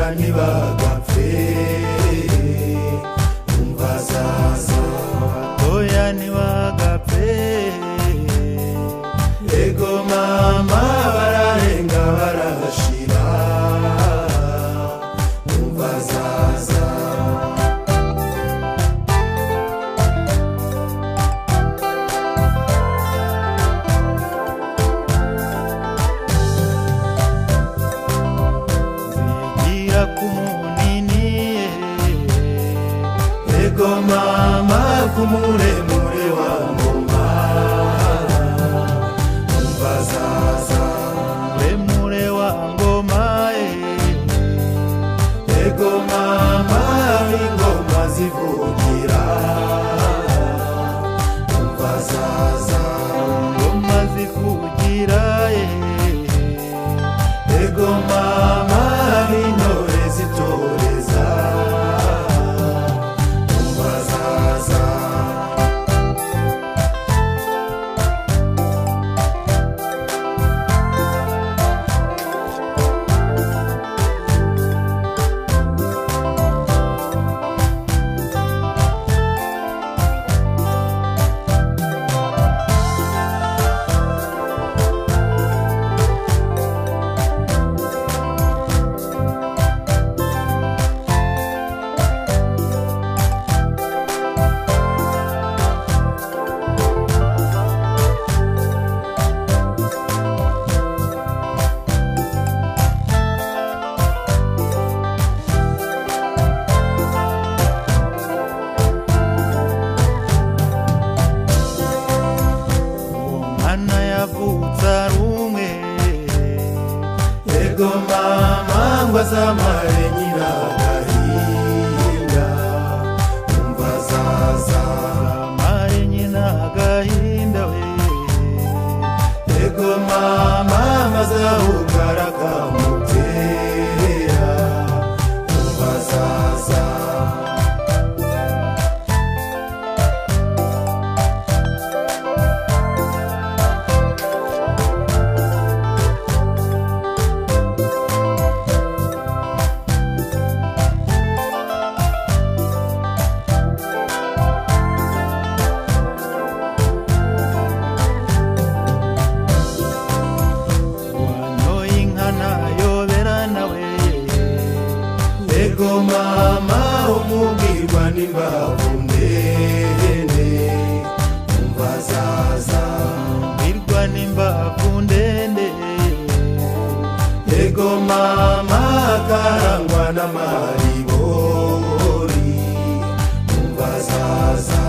abatoya ntibagapfe umva zaza abatoya ntibagapfe ego mama bararenga barashira umva zaza kumunini ego mama kumuremure wa ngoma umva zaza muremure wa ngoma ego mama ingoma zivugira umva zaza ingoma zivugira ego mama zitoreza umva zaza ego mama ngwazamare nyina gahinda umva zaza mare nyina gahinda we ego mama mazahugara kamutera umva zaza ego mama umubwirwa n'imbavu ndende umva zaza umubwirwa n'imbavu ndende ego mama karangwa n'amaribori umva zaza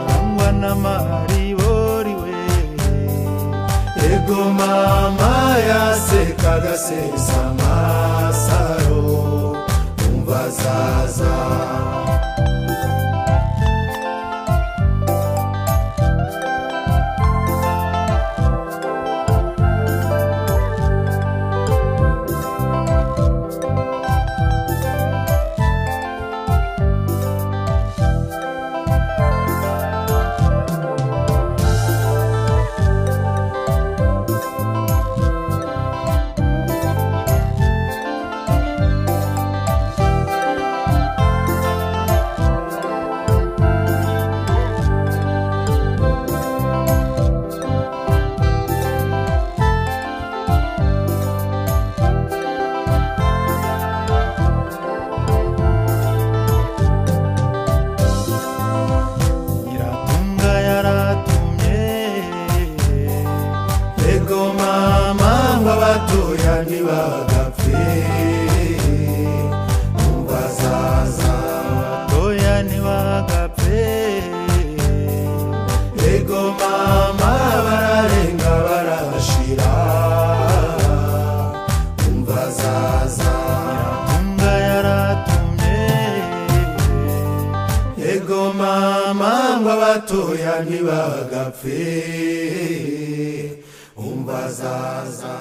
karangwa n'amaribori we ego mama yaseka gasesa amasaro umva zaza abatoya ntibagapfe umva zaza abatoya ntibagapfe ego mama bararenga barashira umva zaza nyiratunga yaratumye ego mama abatoya ntibagapfe umva zaza